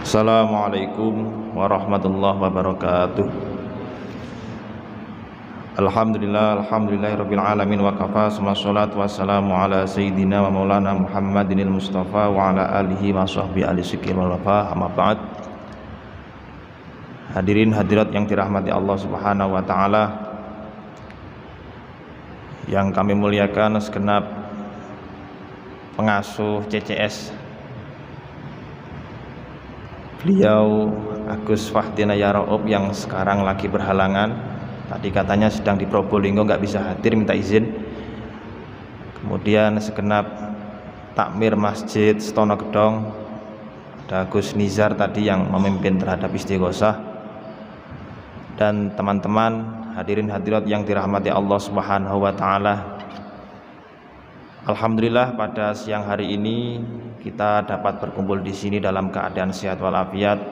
Assalamualaikum warahmatullahi wabarakatuh. Alhamdulillahirabbil alamin wa kafa, wassalatu wassalamu ala sayyidina wa maulana Muhammadinil Mustafa wa ala alihi wa sahbihi alisikir wal wafa, amma ba'd. Hadirin hadirat yang dirahmati Allah Subhanahu wa taala, yang kami muliakan segenap pengasuh CCS, beliau Agus Fahdina Yaraub yang sekarang lagi berhalangan. Tadi katanya sedang di Probolinggo, nggak bisa hadir, minta izin. Kemudian segenap takmir Masjid Stono Gedong, ada Gus Nizar tadi yang memimpin terhadap istighosah, dan teman-teman hadirin hadirat yang dirahmati Allah Subhanahu wa taala. Alhamdulillah pada siang hari ini kita dapat berkumpul di sini dalam keadaan sehat walafiat.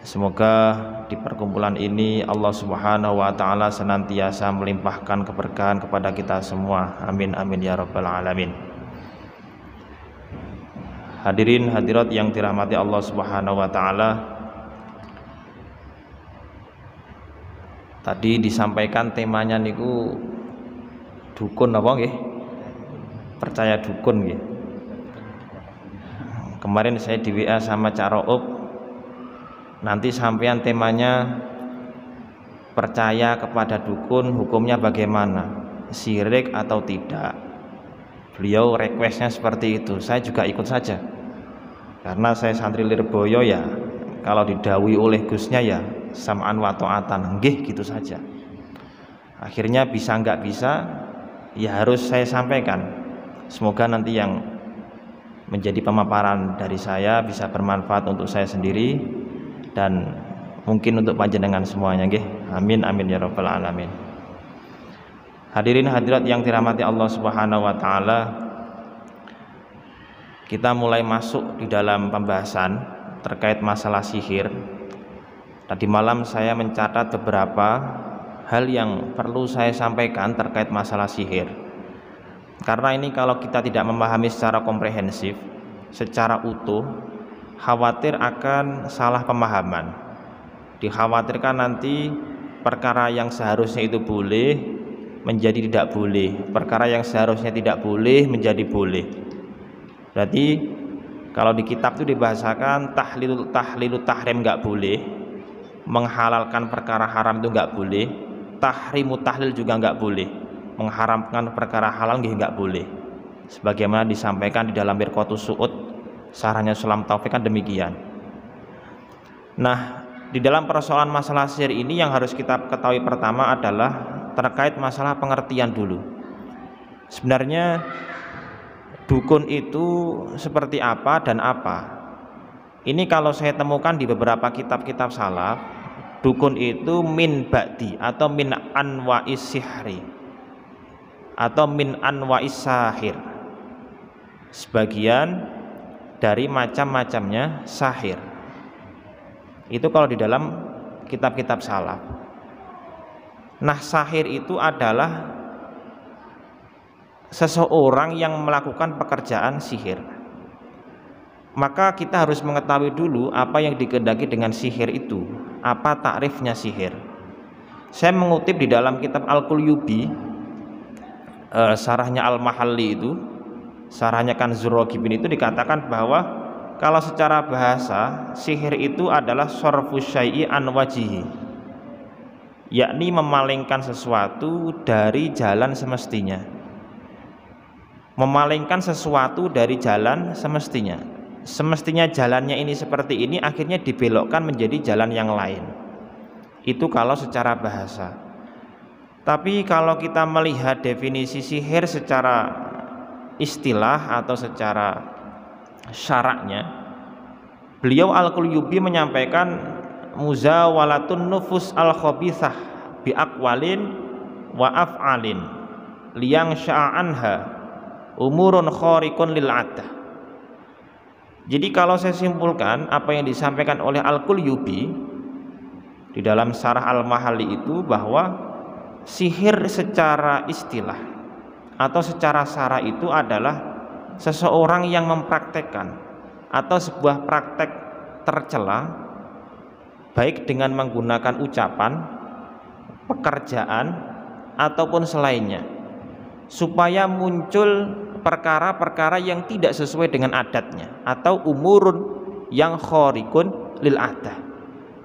Semoga di perkumpulan ini Allah Subhanahu wa taala senantiasa melimpahkan keberkahan kepada kita semua. Amin amin ya rabbal alamin. Hadirin hadirat yang dirahmati Allah Subhanahu wa taala, tadi disampaikan temanya niku dukun apa nggih? Percaya dukun nggih. Kemarin saya di WA sama Cak Raub, nanti sampean temanya percaya kepada dukun hukumnya bagaimana, syirik atau tidak. Beliau requestnya seperti itu, saya juga ikut saja karena saya santri Lirboyo ya, kalau didhawuhi oleh Gusnya ya sam'an wa ta'atan, nggih gitu saja. Akhirnya bisa nggak bisa ya harus saya sampaikan. Semoga nanti yang menjadi pemaparan dari saya bisa bermanfaat untuk saya sendiri dan mungkin untuk panjenengan semuanya nggih. Amin amin ya rabbal alamin. Hadirin hadirat yang dirahmati Allah Subhanahu wa taala, kita mulai masuk di dalam pembahasan terkait masalah sihir. Tadi malam saya mencatat beberapa hal yang perlu saya sampaikan terkait masalah sihir. Karena ini kalau kita tidak memahami secara komprehensif, secara utuh, khawatir akan salah pemahaman. Dikhawatirkan nanti perkara yang seharusnya itu boleh menjadi tidak boleh, perkara yang seharusnya tidak boleh menjadi boleh. Berarti kalau di kitab itu dibahasakan tahlilu tahrim nggak boleh, menghalalkan perkara haram itu nggak boleh, tahrimu tahlil juga nggak boleh, mengharamkan perkara halal nggak boleh. Sebagaimana disampaikan di dalam Mirqatus Su'ud, sarahnya Sulam Taufik kan demikian. Nah, di dalam persoalan masalah sihir ini yang harus kita ketahui pertama adalah terkait masalah pengertian dulu. Sebenarnya dukun itu seperti apa dan apa? Ini kalau saya temukan di beberapa kitab-kitab salaf, dukun itu min ba'di atau min anwa'is sihri atau min anwa'is sahir, sebagian dari macam-macamnya sahir. Itu kalau di dalam kitab-kitab salaf. Nah, sahir itu adalah seseorang yang melakukan pekerjaan sihir. Maka kita harus mengetahui dulu apa yang dikehendaki dengan sihir itu, apa takrifnya sihir. Saya mengutip di dalam kitab Al-Qulyubi, sarahnya Al-Mahalli itu, sarahnya Kanzur Raghibin itu dikatakan bahwa kalau secara bahasa sihir itu adalah sarfus syai'i an wajihi, yakni memalingkan sesuatu dari jalan semestinya. Memalingkan sesuatu dari jalan semestinya. Semestinya jalannya ini seperti ini, akhirnya dibelokkan menjadi jalan yang lain. Itu kalau secara bahasa. Tapi kalau kita melihat definisi sihir secara istilah atau secara syaraknya, beliau Al-Qulyubi menyampaikan muzawalatun nufus al-khabithah bi aqwalin wa af'alin liyang sya'anha umurun khariqun lil 'adah. Jadi kalau saya simpulkan apa yang disampaikan oleh Al-Qulyubi di dalam Syarah Al-Mahalli itu, bahwa sihir secara istilah atau secara syara itu adalah seseorang yang mempraktekkan atau sebuah praktek tercela, baik dengan menggunakan ucapan, pekerjaan, ataupun selainnya, supaya muncul perkara-perkara yang tidak sesuai dengan adatnya, atau umurun yang khariqun lil adah,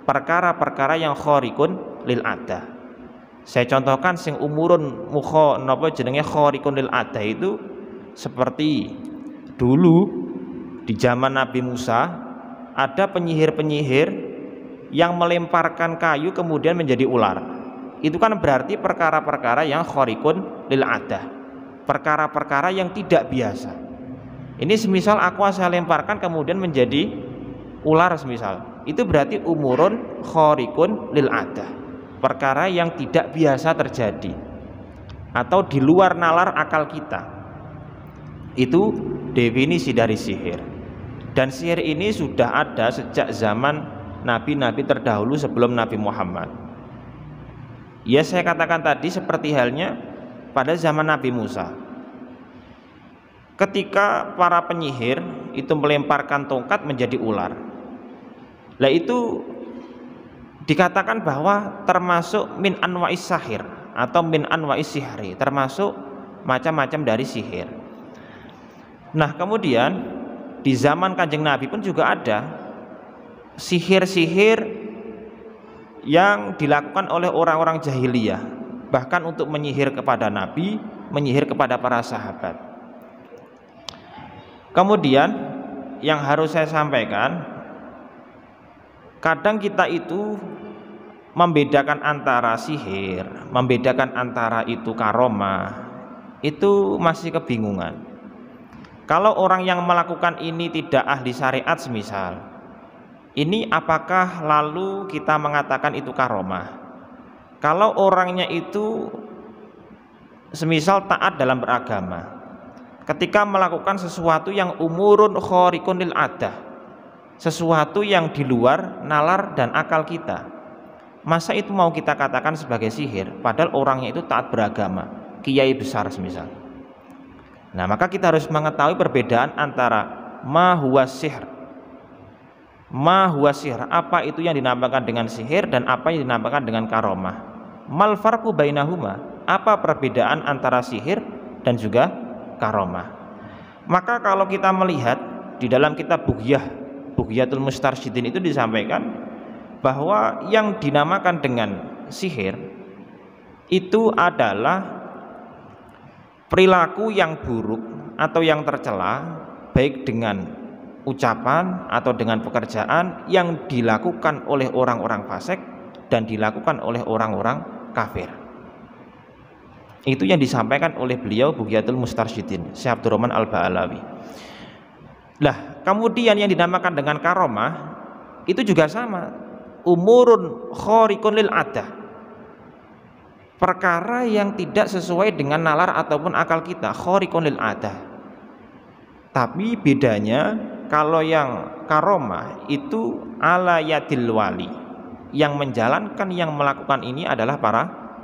perkara-perkara yang khariqun lil adah. Saya contohkan sing umurun khariqun lil adah itu seperti dulu di zaman Nabi Musa ada penyihir-penyihir yang melemparkan kayu kemudian menjadi ular. Itu kan berarti perkara-perkara yang khariqun lil adah, perkara-perkara yang tidak biasa. Ini semisal aku saya lemparkan kemudian menjadi ular semisal, itu berarti umurun khariqun lil adah, perkara yang tidak biasa terjadi atau di luar nalar akal kita. Itu definisi dari sihir. Dan sihir ini sudah ada sejak zaman nabi-nabi terdahulu sebelum Nabi Muhammad. Ya, saya katakan tadi seperti halnya pada zaman Nabi Musa, ketika para penyihir itu melemparkan tongkat menjadi ular. Lah itu dikatakan bahwa termasuk min anwa'is sahir atau min anwa'is sihri, termasuk macam-macam dari sihir. Nah, kemudian di zaman Kanjeng Nabi pun juga ada sihir-sihir yang dilakukan oleh orang-orang jahiliyah, bahkan untuk menyihir kepada Nabi, menyihir kepada para sahabat. Kemudian yang harus saya sampaikan, kadang kita itu membedakan antara sihir, membedakan antara itu karomah, itu masih kebingungan. Kalau orang yang melakukan ini tidak ahli syariat semisal, ini apakah lalu kita mengatakan itu karomah? Kalau orangnya itu semisal taat dalam beragama, ketika melakukan sesuatu yang umurun khariqun lil adah, sesuatu yang di luar nalar dan akal kita, masa itu mau kita katakan sebagai sihir padahal orangnya itu taat beragama, kiai besar semisal. Nah, maka kita harus mengetahui perbedaan antara ma huwa sihr, apa itu yang dinamakan dengan sihir dan apa yang dinamakan dengan karomah. Mal farqu bainahuma, apa perbedaan antara sihir dan juga karomah. Maka kalau kita melihat di dalam kitab Bughyatul Mustarsyidin itu disampaikan bahwa yang dinamakan dengan sihir itu adalah perilaku yang buruk atau yang tercela, baik dengan ucapan atau dengan pekerjaan yang dilakukan oleh orang-orang fasik dan dilakukan oleh orang-orang kafir. Itu yang disampaikan oleh beliau Bughyatul Mustarsyidin, Syekh Abdurrahman Al-Ba'alawi. Lah, kemudian yang dinamakan dengan karomah itu juga sama, umurun khariqun lil adah, perkara yang tidak sesuai dengan nalar ataupun akal kita, khariqun lil adah. Tapi bedanya kalau yang karomah itu ala yadil wali, yang menjalankan, yang melakukan ini adalah para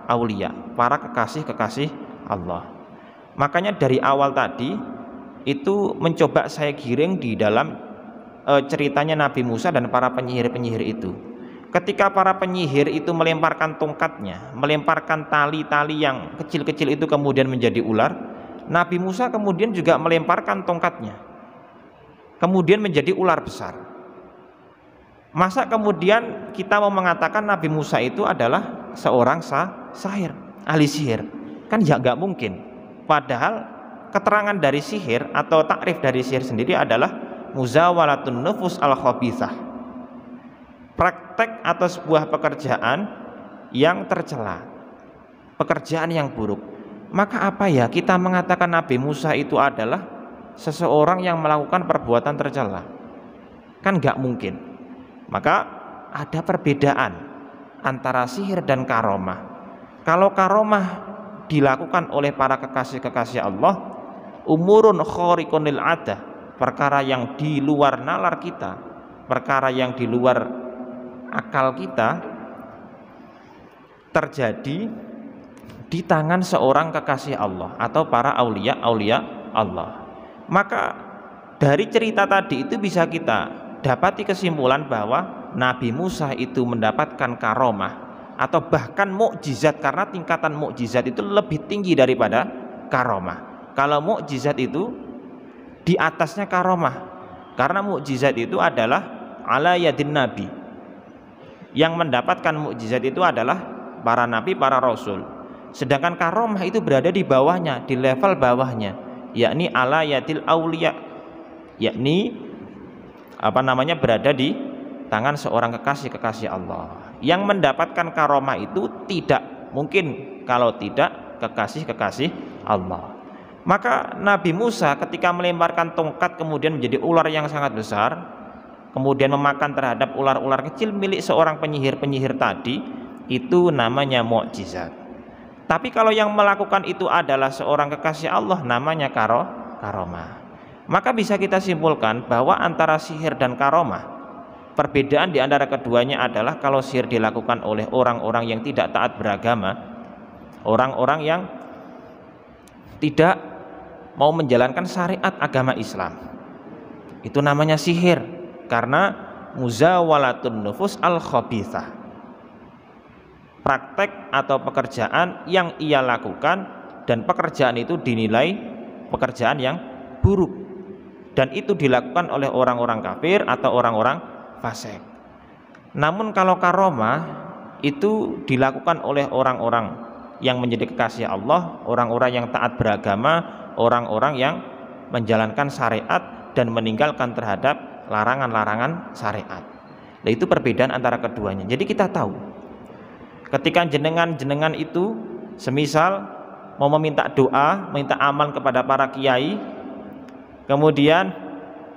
aulia, para kekasih-kekasih Allah. Makanya dari awal tadi itu mencoba saya giring di dalam ceritanya Nabi Musa dan para penyihir-penyihir itu. Ketika para penyihir itu melemparkan tongkatnya, melemparkan tali-tali yang kecil-kecil itu kemudian menjadi ular, Nabi Musa kemudian juga melemparkan tongkatnya, kemudian menjadi ular besar. Masa kemudian kita mau mengatakan Nabi Musa itu adalah seorang sahir, ahli sihir? Kan ya nggak mungkin. Padahal keterangan dari sihir atau takrif dari sihir sendiri adalah muzawalatun nufus al-khabithah, praktek atau sebuah pekerjaan yang tercela, pekerjaan yang buruk. Maka apa ya kita mengatakan Nabi Musa itu adalah seseorang yang melakukan perbuatan tercela? Kan nggak mungkin. Maka ada perbedaan antara sihir dan karomah. Kalau karomah dilakukan oleh para kekasih-kekasih Allah, umurun khariqun lil adah, perkara yang di luar nalar kita, perkara yang di luar akal kita, terjadi di tangan seorang kekasih Allah atau para aulia Allah. Maka dari cerita tadi itu bisa kita dapati kesimpulan bahwa Nabi Musa itu mendapatkan karomah atau bahkan mukjizat, karena tingkatan mukjizat itu lebih tinggi daripada karomah. Kalau mukjizat itu di atasnya karomah, karena mukjizat itu adalah ala yadin nabi. Yang mendapatkan mukjizat itu adalah para nabi, para rasul. Sedangkan karomah itu berada di bawahnya, di level bawahnya, yakni ala yadil auliya, yakni berada di tangan seorang kekasih Allah. Yang mendapatkan karomah itu tidak mungkin kalau tidak kekasih Allah. Maka Nabi Musa ketika melemparkan tongkat kemudian menjadi ular yang sangat besar, kemudian memakan terhadap ular-ular kecil milik seorang penyihir tadi, itu namanya mukjizat. Tapi kalau yang melakukan itu adalah seorang kekasih Allah, namanya karomah. Maka bisa kita simpulkan bahwa antara sihir dan karomah, perbedaan di antara keduanya adalah kalau sihir dilakukan oleh orang-orang yang tidak taat beragama, orang-orang yang tidak mau menjalankan syariat agama Islam, itu namanya sihir, karena muzawalatun nufus al khabithah, praktek atau pekerjaan yang ia lakukan dan pekerjaan itu dinilai pekerjaan yang buruk, dan itu dilakukan oleh orang-orang kafir atau orang-orang fasik. Namun kalau karomah itu dilakukan oleh orang-orang yang menjadi kekasih Allah, orang-orang yang taat beragama, orang-orang yang menjalankan syariat dan meninggalkan terhadap larangan-larangan syariat. Nah, itu perbedaan antara keduanya. Jadi kita tahu ketika jenengan itu semisal mau meminta doa, minta amal kepada para kiai, kemudian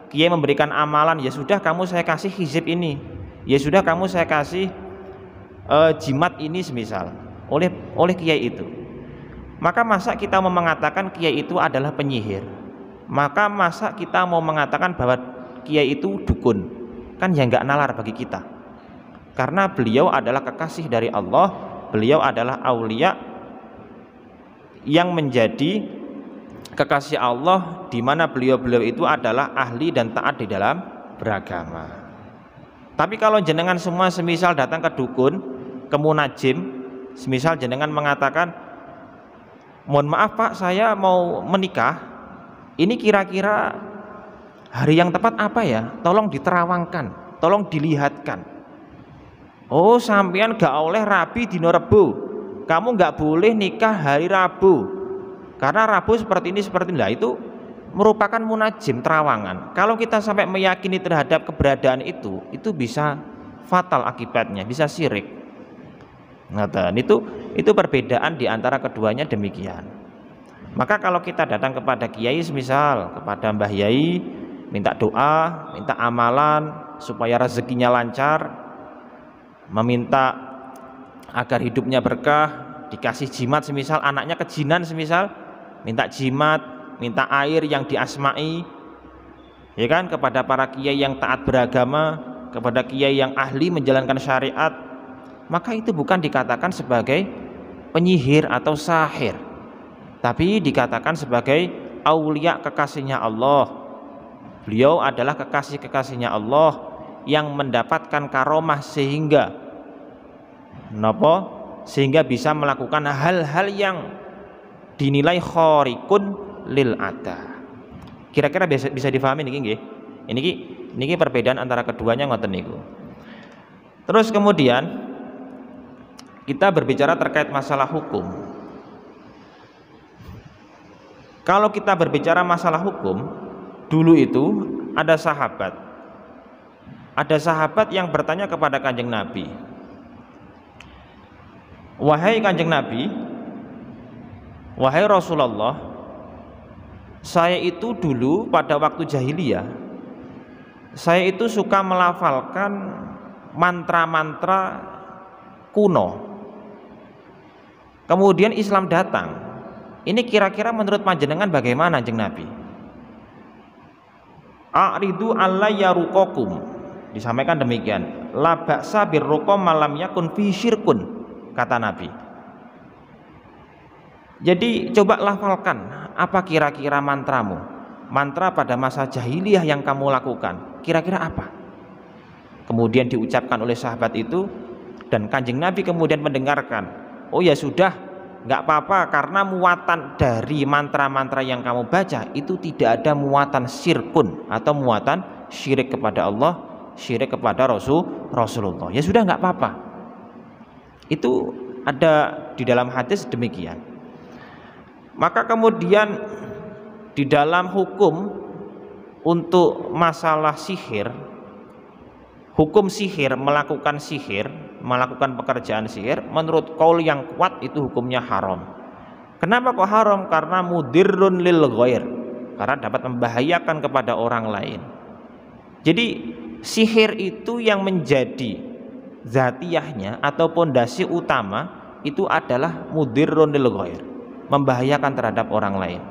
kiai memberikan amalan, ya sudah kamu saya kasih hizib ini, ya sudah kamu saya kasih jimat ini semisal oleh kiai itu. Maka masa kita mau mengatakan kiai itu adalah penyihir? Maka masa kita mau mengatakan bahwa kiai itu dukun? Kan ya nggak nalar bagi kita. Karena beliau adalah kekasih dari Allah, beliau adalah aulia yang menjadi kekasih Allah, di mana beliau itu adalah ahli dan taat di dalam beragama. Tapi kalau jenengan semua semisal datang ke dukun, ke munajim, semisal jenengan mengatakan, mohon maaf Pak, saya mau menikah, ini kira-kira hari yang tepat apa ya? Tolong diterawangkan, tolong dilihatkan. Oh, sampean gak oleh rabi dino Rebo, kamu gak boleh nikah hari Rabu, karena Rabu seperti ini. Nah, itu merupakan munajim, terawangan. Kalau kita sampai meyakini terhadap keberadaan itu bisa fatal akibatnya, bisa syirik. Nah, itu perbedaan di antara keduanya demikian. Maka kalau kita datang kepada kiai, semisal kepada Mbah Yai, minta doa, minta amalan supaya rezekinya lancar, meminta agar hidupnya berkah, dikasih jimat, semisal anaknya kejinan, semisal minta jimat, minta air yang diasmai, ya kan, kepada para kiai yang taat beragama, kepada kiai yang ahli menjalankan syariat, maka itu bukan dikatakan sebagai penyihir atau sahir, tapi dikatakan sebagai aulia, kekasihnya Allah. Beliau adalah kekasihnya Allah yang mendapatkan karomah sehingga bisa melakukan hal-hal yang dinilai khariqun lil ada. Kira-kira bisa difahami niki nggih? Niki perbedaan antara keduanya ngoten niku. Terus kemudian kita berbicara terkait masalah hukum. Kalau kita berbicara masalah hukum, dulu itu ada sahabat yang bertanya kepada Kanjeng Nabi, wahai Kanjeng Nabi, wahai Rasulullah, saya itu dulu pada waktu jahiliyah, saya itu suka melafalkan mantra-mantra kuno. Kemudian Islam datang. Ini kira-kira menurut panjenengan bagaimana, Kanjeng Nabi? A'ridu alla yaruqakum. Disampaikan demikian. La ba'sa birruqa malam yakun fi syirkun, kata Nabi. Jadi coba lafalkan, apa kira-kira mantramu? Mantra pada masa jahiliyah yang kamu lakukan, kira-kira apa? kemudian diucapkan oleh sahabat itu, dan Kanjeng Nabi kemudian mendengarkan, oh ya sudah, nggak apa-apa, karena muatan dari mantra-mantra yang kamu baca itu tidak ada muatan syirkun atau muatan syirik kepada Allah, syirik kepada Rasulullah. Ya sudah, nggak apa-apa. Itu ada di dalam hadis demikian. Maka kemudian di dalam hukum untuk masalah sihir, hukum sihir, melakukan pekerjaan sihir, menurut qaul yang kuat itu hukumnya haram. Kenapa kok haram? Karena mudirrun lil ghair, karena dapat membahayakan kepada orang lain. Jadi sihir itu yang menjadi zatiyahnya atau pondasi utama itu adalah mudirrun lil ghair, membahayakan terhadap orang lain.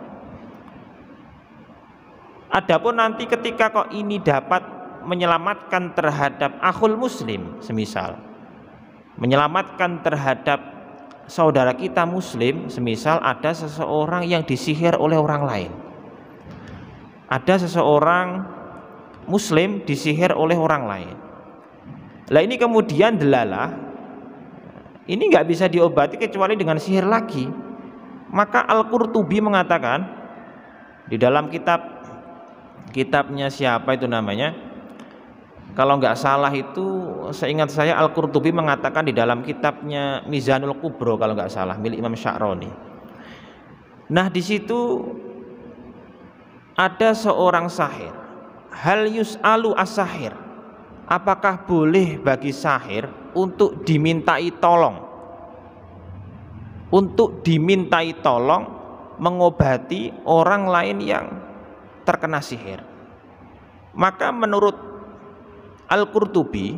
Adapun nanti ketika kok ini dapat menyelamatkan terhadap akhul muslim, semisal menyelamatkan terhadap saudara kita muslim, semisal ada seseorang yang disihir oleh orang lain, ada seseorang muslim disihir oleh orang lain. Lah ini kemudian delalah, ini nggak bisa diobati kecuali dengan sihir lagi. Maka Al-Qurtubi mengatakan di dalam kitabnya siapa itu namanya, kalau nggak salah itu seingat saya Al-Qurtubi mengatakan di dalam kitabnya Mizanul Kubro kalau nggak salah, milik Imam Sya'roni. Nah di situ ada seorang sahir, hal yus'alu as-sahir, apakah boleh bagi sahir untuk dimintai tolong mengobati orang lain yang terkena sihir? Maka menurut Al-Qurtubi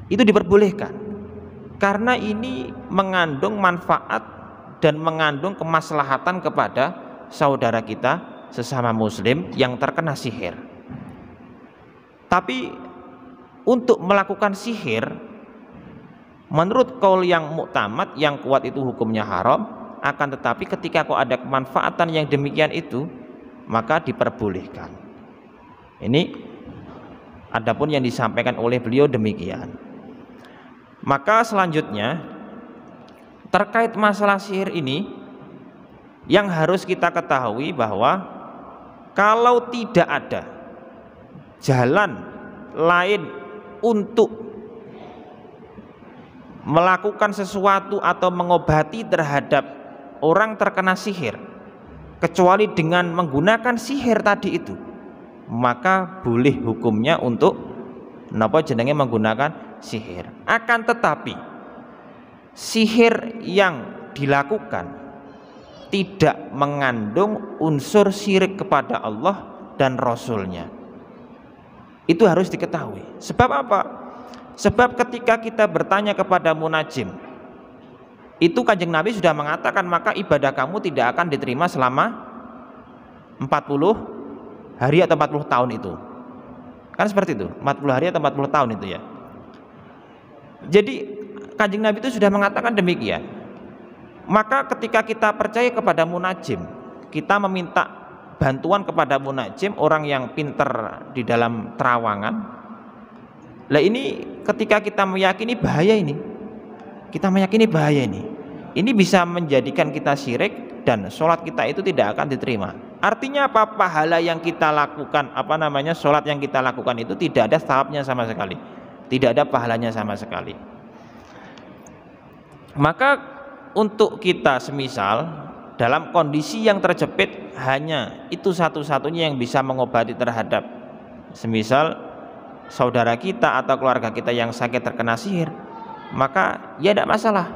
itu diperbolehkan, karena ini mengandung manfaat dan mengandung kemaslahatan kepada saudara kita sesama muslim yang terkena sihir. Tapi untuk melakukan sihir, menurut qaul yang muktamad, yang kuat itu hukumnya haram. Akan tetapi ketika kok ada kemanfaatan yang demikian itu, maka diperbolehkan. Ini adapun yang disampaikan oleh beliau demikian. Maka selanjutnya terkait masalah sihir ini, yang harus kita ketahui bahwa kalau tidak ada jalan lain untuk melakukan sesuatu atau mengobati terhadap orang terkena sihir kecuali dengan menggunakan sihir tadi itu, maka boleh hukumnya untuk menggunakan sihir. Akan tetapi sihir yang dilakukan tidak mengandung unsur syirik kepada Allah dan Rasulnya. Itu harus diketahui. Sebab apa? Sebab ketika kita bertanya kepada munajim, itu Kanjeng Nabi sudah mengatakan, maka ibadah kamu tidak akan diterima selama 40 hari atau 40 tahun itu. Kan seperti itu, 40 hari atau 40 tahun itu ya. Jadi Kanjeng Nabi itu sudah mengatakan demikian. Maka ketika kita percaya kepada munajim, kita meminta bantuan kepada munajim, orang yang pinter di dalam terawangan. Lah ini ketika kita meyakini bahaya ini, ini bisa menjadikan kita syirik dan sholat kita itu tidak akan diterima. Artinya apa? Pahala yang kita lakukan, sholat yang kita lakukan itu tidak ada thawabnya sama sekali, tidak ada pahalanya sama sekali. Maka untuk kita semisal dalam kondisi yang terjepit, hanya itu satu-satunya yang bisa mengobati terhadap semisal saudara kita atau keluarga kita yang sakit terkena sihir, maka ya tidak masalah.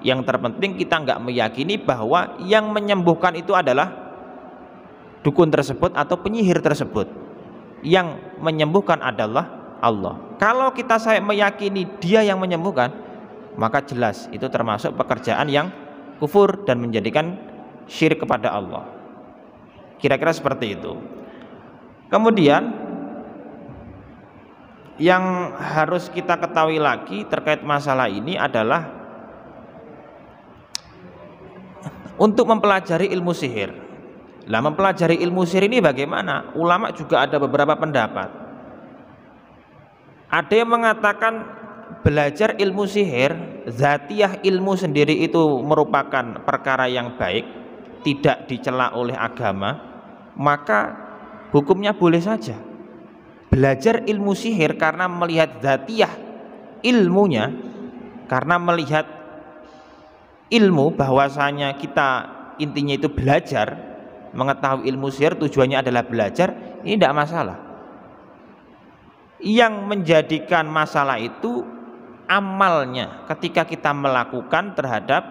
Yang terpenting kita nggak meyakini bahwa yang menyembuhkan itu adalah dukun tersebut atau penyihir tersebut. Yang menyembuhkan adalah Allah. Kalau kita meyakini dia yang menyembuhkan, maka jelas itu termasuk pekerjaan yang kufur dan menjadikan syirik kepada Allah. Kira-kira seperti itu. Kemudian yang harus kita ketahui lagi terkait masalah ini adalah untuk mempelajari ilmu sihir. Lah mempelajari ilmu sihir ini bagaimana? Ulama juga ada beberapa pendapat. Ada yang mengatakan belajar ilmu sihir, zatiyah ilmu sendiri itu merupakan perkara yang baik, tidak dicela oleh agama, maka hukumnya boleh saja. Belajar ilmu sihir karena melihat zatiyah ilmunya, karena melihat ilmu bahwasanya kita intinya itu belajar, mengetahui ilmu sihir tujuannya adalah belajar, ini tidak masalah. Yang menjadikan masalah itu amalnya ketika kita melakukan terhadap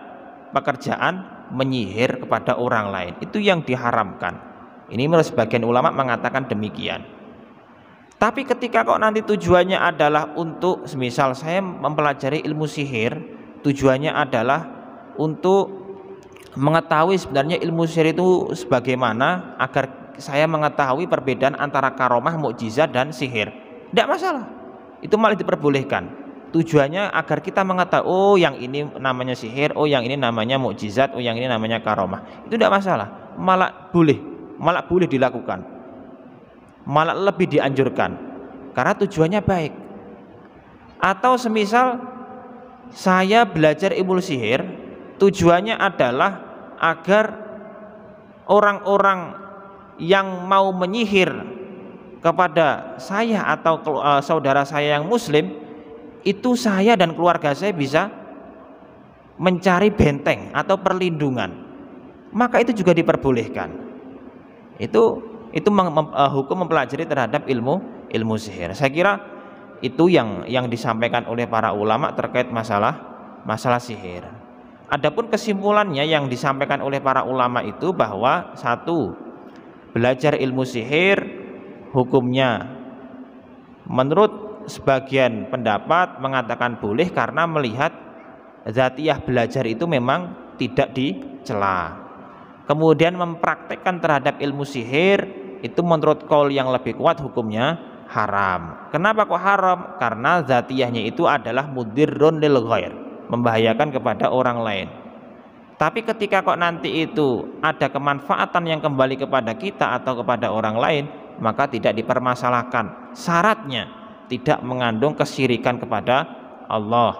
pekerjaan menyihir kepada orang lain, itu yang diharamkan. Ini menurut sebagian ulama mengatakan demikian. Tapi ketika kok nanti tujuannya adalah untuk, semisal saya mempelajari ilmu sihir, tujuannya adalah untuk mengetahui sebenarnya ilmu sihir itu sebagaimana, agar saya mengetahui perbedaan antara karomah, mukjizat dan sihir, tidak masalah, itu malah diperbolehkan. Tujuannya agar kita mengetahui, oh yang ini namanya sihir, oh yang ini namanya mukjizat, oh yang ini namanya karomah, itu tidak masalah, malah boleh dilakukan, malah lebih dianjurkan karena tujuannya baik. Atau semisal saya belajar ilmu sihir, tujuannya adalah agar orang-orang yang mau menyihir kepada saya atau saudara saya yang muslim, itu saya dan keluarga saya bisa mencari benteng atau perlindungan, maka itu juga diperbolehkan. Itu hukum mempelajari terhadap ilmu sihir. Saya kira itu yang disampaikan oleh para ulama terkait masalah sihir. Adapun kesimpulannya yang disampaikan oleh para ulama itu bahwa satu, belajar ilmu sihir hukumnya menurut sebagian pendapat mengatakan boleh karena melihat zatiyah belajar itu memang tidak dicela. Kemudian mempraktekkan terhadap ilmu sihir itu menurut qaul yang lebih kuat hukumnya haram. Kenapa kok haram? Karena zatiyahnya itu adalah mudirrun lil ghair, membahayakan kepada orang lain. Tapi ketika kok nanti itu ada kemanfaatan yang kembali kepada kita atau kepada orang lain, maka tidak dipermasalahkan. Syaratnya tidak mengandung kesyirikan kepada Allah.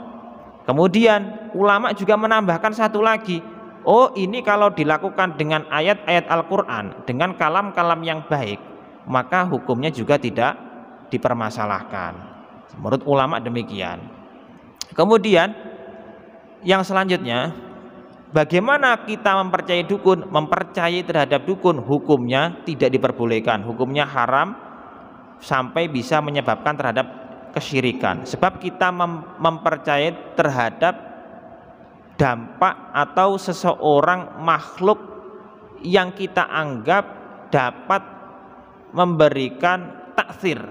Kemudian ulama juga menambahkan satu lagi, oh ini kalau dilakukan dengan ayat-ayat Al-Quran, dengan kalam-kalam yang baik, maka hukumnya juga tidak dipermasalahkan. Menurut ulama demikian. Kemudian yang selanjutnya, bagaimana kita mempercayai dukun? Mempercayai terhadap dukun hukumnya tidak diperbolehkan, hukumnya haram sampai bisa menyebabkan terhadap kesyirikan. Sebab kita mempercayai terhadap dampak atau seseorang makhluk yang kita anggap dapat memberikan taksir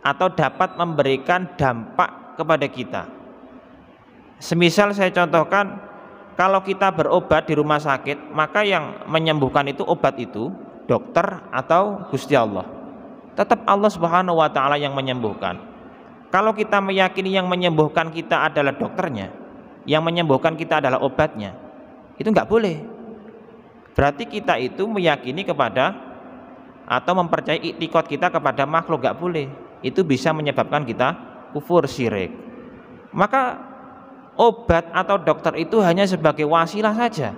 atau dapat memberikan dampak kepada kita. Semisal saya contohkan, kalau kita berobat di rumah sakit, maka yang menyembuhkan itu obat itu dokter atau Gusti Allah. Tetap Allah Subhanahu wa taala yang menyembuhkan. Kalau kita meyakini yang menyembuhkan kita adalah dokternya, yang menyembuhkan kita adalah obatnya, itu nggak boleh. Berarti kita itu meyakini kepada atau mempercayai iktikad kita kepada makhluk, nggak boleh. Itu bisa menyebabkan kita kufur, syirik. Maka obat atau dokter itu hanya sebagai wasilah saja,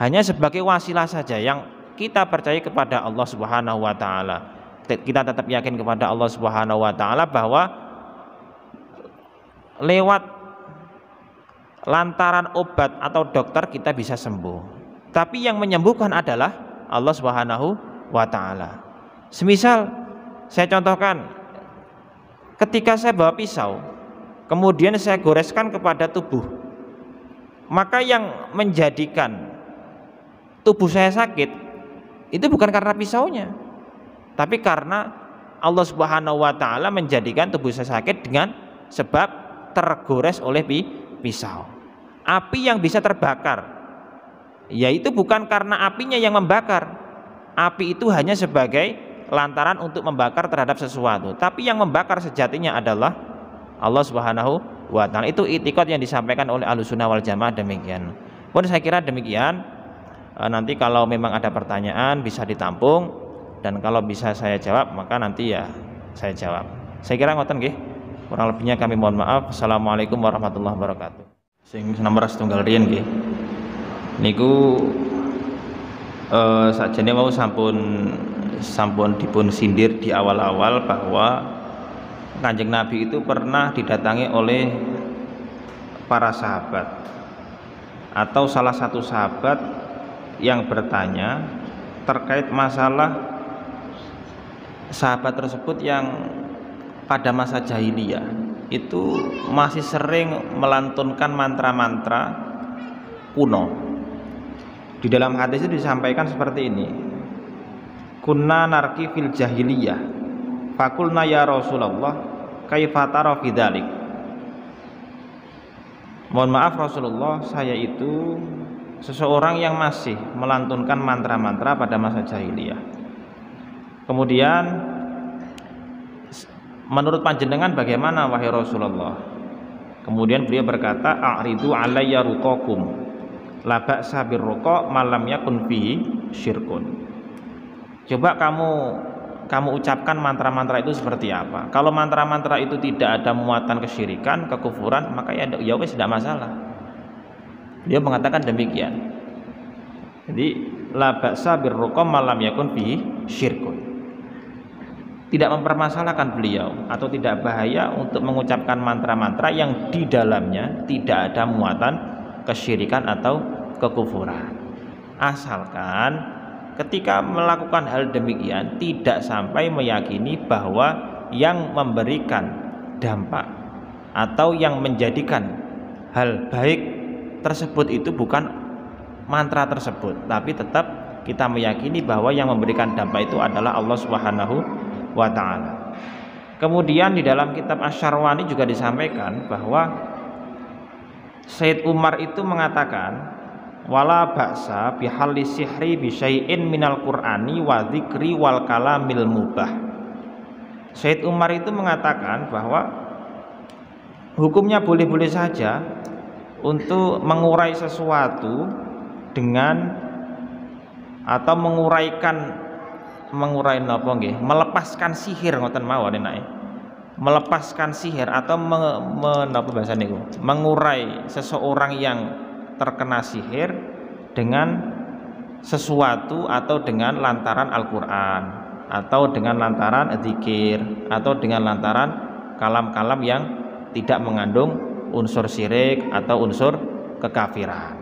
hanya sebagai wasilah saja. Yang kita percaya kepada Allah Subhanahu wa taala, kita tetap yakin kepada Allah Subhanahu wa taala bahwa lewat lantaran obat atau dokter kita bisa sembuh. Tapi yang menyembuhkan adalah Allah Subhanahu wa taala. Semisal saya contohkan, ketika saya bawa pisau, kemudian saya goreskan kepada tubuh, maka yang menjadikan tubuh saya sakit itu bukan karena pisaunya, tapi karena Allah Subhanahu wa taala menjadikan tubuh saya sakit dengan sebab tergores oleh pisau. Api yang bisa terbakar, yaitu bukan karena apinya yang membakar. Api itu hanya sebagai lantaran untuk membakar terhadap sesuatu, tapi yang membakar sejatinya adalah Allah Subhanahu wa taala. Itu i'tiqad yang disampaikan oleh Ahlussunnah wal Jamaah demikian. Pun saya kira demikian. Nanti kalau memang ada pertanyaan bisa ditampung, dan kalau bisa saya jawab maka nanti ya saya jawab. Saya kira ngoten nggih. Kurang lebihnya kami mohon maaf. Assalamualaikum warahmatullahi wabarakatuh. Sing nomor setunggal riyen nggih. Niku sakjane mau sampun dipun sindir di awal-awal bahwa Kanjeng Nabi itu pernah didatangi oleh para sahabat atau salah satu sahabat yang bertanya terkait masalah sahabat tersebut yang pada masa jahiliyah itu masih sering melantunkan mantra-mantra kuno. Di dalam hadis itu disampaikan seperti ini. Kunna narki fil jahiliyah fakulna ya Rasulullah kaifa tara fi dzalik. Mohon maaf Rasulullah, saya itu seseorang yang masih melantunkan mantra-mantra pada masa jahiliyah. Kemudian menurut panjenengan bagaimana wahai Rasulullah? Kemudian beliau berkata, a'ridu alayya ruqakum la ba'sa birruqa malam yakun fihi syirkun. Coba kamu ucapkan mantra-mantra itu seperti apa? Kalau mantra-mantra itu tidak ada muatan kesyirikan, kekufuran, maka ya wis tidak masalah. Dia mengatakan demikian. Jadi la ba'sa birruqa malam yakun fihi syirkun. Tidak mempermasalahkan beliau atau tidak bahaya untuk mengucapkan mantra-mantra yang di dalamnya tidak ada muatan kesyirikan atau kekufuran, asalkan ketika melakukan hal demikian tidak sampai meyakini bahwa yang memberikan dampak atau yang menjadikan hal baik tersebut itu bukan mantra tersebut, tapi tetap kita meyakini bahwa yang memberikan dampak itu adalah Allah Subhanahu wa ta'ala. Kemudian di dalam kitab Asy-Syarwani juga disampaikan bahwa Sayyid Umar itu mengatakan wala ba'sa bihalli sihri bi syai'in minal qur'ani wa dzikri wal kalamil mubah. Sayyid Umar itu mengatakan bahwa hukumnya boleh-boleh saja untuk mengurai sesuatu dengan atau melepaskan sihir ngoten mawon enake. Melepaskan sihir atau menapa bahasa niku? Mengurai seseorang yang terkena sihir dengan sesuatu atau dengan lantaran Al-Qur'an atau dengan lantaran zikir atau dengan lantaran kalam-kalam yang tidak mengandung unsur syirik atau unsur kekafiran.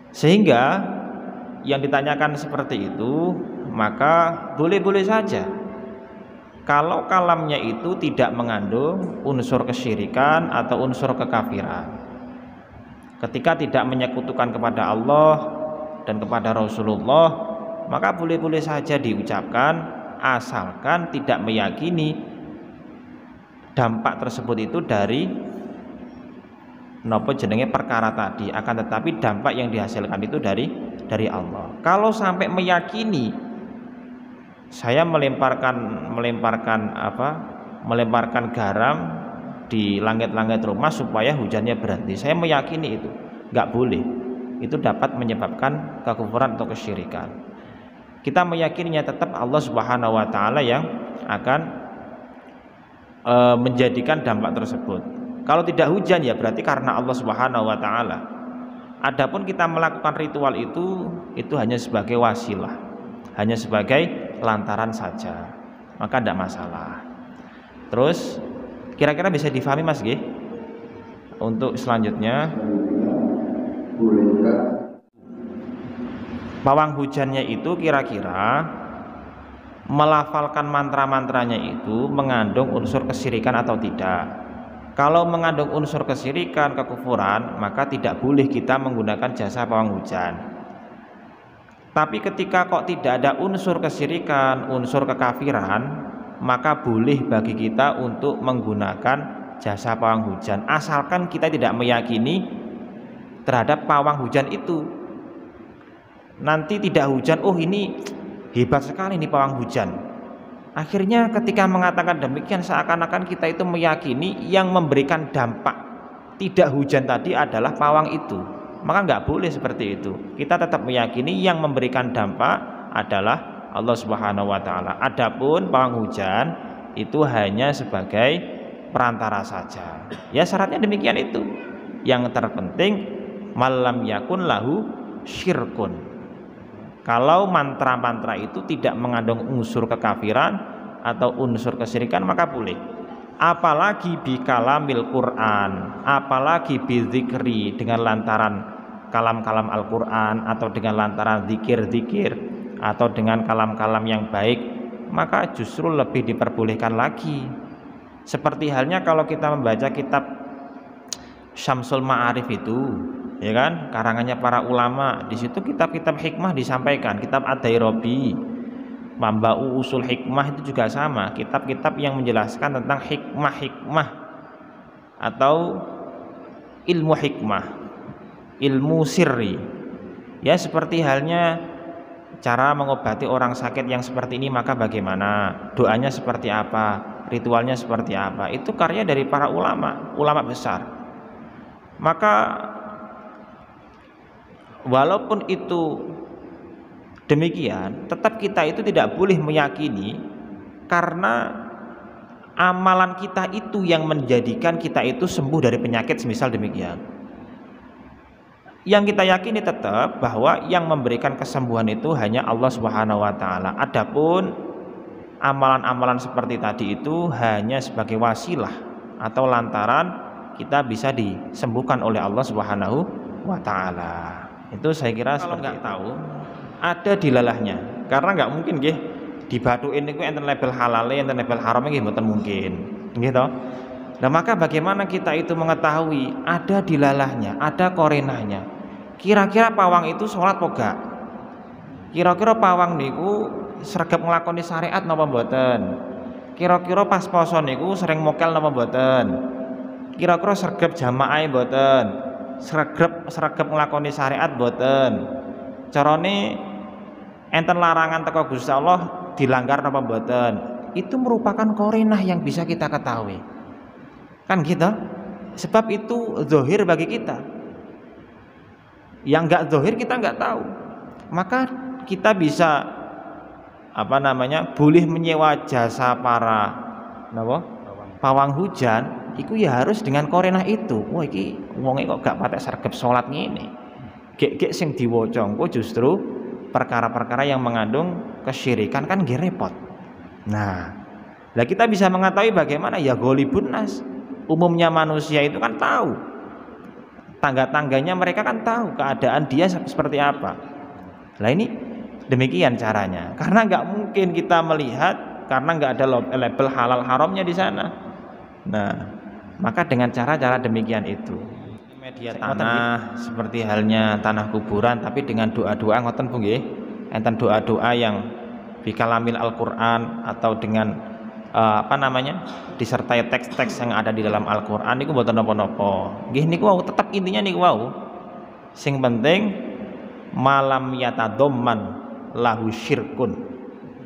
Sehingga yang ditanyakan seperti itu, maka boleh-boleh saja kalau kalamnya itu tidak mengandung unsur kesyirikan atau unsur kekafiran. Ketika tidak menyekutukan kepada Allah dan kepada Rasulullah, maka boleh-boleh saja diucapkan asalkan tidak meyakini dampak tersebut itu dari napa jenenge perkara tadi, akan tetapi dampak yang dihasilkan itu dari Allah. Kalau sampai meyakini saya melemparkan garam di langit-langit rumah supaya hujannya berhenti, saya meyakini itu nggak boleh, itu dapat menyebabkan kekufuran atau kesyirikan. Kita meyakininya tetap Allah Subhanahu wa ta'ala yang akan menjadikan dampak tersebut. Kalau tidak hujan ya berarti karena Allah Subhanahu wa ta'ala. Adapun kita melakukan ritual itu hanya sebagai wasilah, hanya sebagai lantaran saja, maka tidak masalah. Terus kira-kira bisa difahami Mas G? Untuk selanjutnya, pawang hujannya itu kira-kira melafalkan mantra-mantranya itu mengandung unsur kesyirikan atau tidak. Kalau mengandung unsur kesyirikan, kekufuran, maka tidak boleh kita menggunakan jasa pawang hujan. Tapi ketika kok tidak ada unsur kesyirikan, unsur kekafiran, maka boleh bagi kita untuk menggunakan jasa pawang hujan, asalkan kita tidak meyakini terhadap pawang hujan itu. Nanti tidak hujan, oh ini hebat sekali nih pawang hujan. Akhirnya ketika mengatakan demikian seakan-akan kita itu meyakini yang memberikan dampak tidak hujan tadi adalah pawang itu. Maka nggak boleh seperti itu. Kita tetap meyakini yang memberikan dampak adalah Allah Subhanahu wa ta'ala. Adapun pawang hujan itu hanya sebagai perantara saja. Ya syaratnya demikian itu. Yang terpenting malam yakun lahu syirkun. Kalau mantra-mantra itu tidak mengandung unsur kekafiran atau unsur kesyirikan maka boleh. Apalagi bi kalamil Quran, apalagi bi zikri, dengan lantaran kalam-kalam Al-Quran atau dengan lantaran zikir-zikir atau dengan kalam-kalam yang baik, maka justru lebih diperbolehkan lagi. Seperti halnya kalau kita membaca kitab Syamsul Ma'arif itu, ya kan, karangannya para ulama. Di situ kitab-kitab hikmah disampaikan, kitab Ad-Dairabi, Mamba'u Usul Hikmah itu juga sama, kitab-kitab yang menjelaskan tentang hikmah-hikmah atau ilmu hikmah, ilmu sirri. Ya seperti halnya cara mengobati orang sakit yang seperti ini maka bagaimana, doanya seperti apa, ritualnya seperti apa. Itu karya dari para ulama, ulama besar. Maka walaupun itu demikian, tetap kita itu tidak boleh meyakini karena amalan kita itu yang menjadikan kita itu sembuh dari penyakit semisal demikian. Yang kita yakini tetap bahwa yang memberikan kesembuhan itu hanya Allah Subhanahu wa taala. Adapun amalan-amalan seperti tadi itu hanya sebagai wasilah atau lantaran kita bisa disembuhkan oleh Allah Subhanahu wa taala. Itu saya kira kalau nggak tahu ada dilalahnya. Karena nggak mungkin nggih dibatuin niku enten label halal, enten label haram nggih mboten mungkin. Nggih to? Nah, maka bagaimana kita itu mengetahui ada dilalahnya, ada korenahnya? Kira-kira pawang itu sholat apa gak? Kira-kira pawang niku sregep nglakoni syariat napa mboten? Kira-kira pas poso niku sering mokel napa mboten? Kira-kira sregep jamaah mboten? Sregep nglakoni syariat mboten? Carane enten larangan teko Gusti Allah dilanggar napa mboten? Itu merupakan korenah yang bisa kita ketahui. Kan gitu? Sebab itu zahir bagi kita. Yang enggak zahir kita enggak tahu. Maka kita bisa boleh menyewa jasa para pawang hujan. Iku ya harus dengan korenah itu. Wah iki wonge kok gak patek sregep salat ngene. Gek sing diwaca engko justru perkara-perkara yang mengandung kesyirikan kan nggih repot. Nah, lah kita bisa mengetahui bagaimana ya ghalibun nas. Umumnya manusia itu kan tahu. Tangga-tangganya mereka kan tahu keadaan dia seperti apa. Lah ini demikian caranya. Karena nggak mungkin kita melihat karena nggak ada label halal haramnya di sana. Nah, maka dengan cara-cara demikian itu media tanah seperti halnya tanah kuburan tapi dengan doa-doa ngoten Bu nggih. Enten doa-doa yang bikalamil Al-Qur'an atau dengan disertai teks-teks yang ada di dalam Al-Qur'an niku mboten napa-napa. Nggih niku wau tetep intinya niku wau. Sing penting malam yatadhamman lahu syirkun.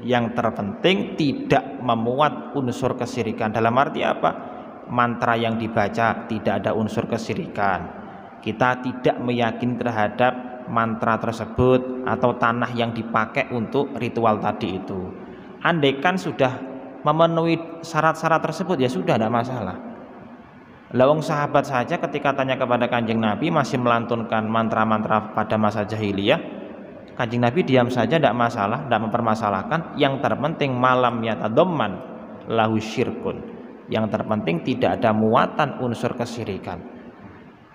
Yang terpenting tidak memuat unsur kesyirikan. Dalam arti apa? Mantra yang dibaca tidak ada unsur kesyirikan. Kita tidak meyakini terhadap mantra tersebut atau tanah yang dipakai untuk ritual tadi itu. Andaikan sudah memenuhi syarat-syarat tersebut ya sudah, tidak masalah. Lawang sahabat saja ketika tanya kepada Kanjeng Nabi masih melantunkan mantra-mantra pada masa jahiliyah, Kanjeng Nabi diam saja, tidak masalah, tidak mempermasalahkan. Yang terpenting malam yatadhamman lahu syirkun. Yang terpenting tidak ada muatan unsur kesyirikan.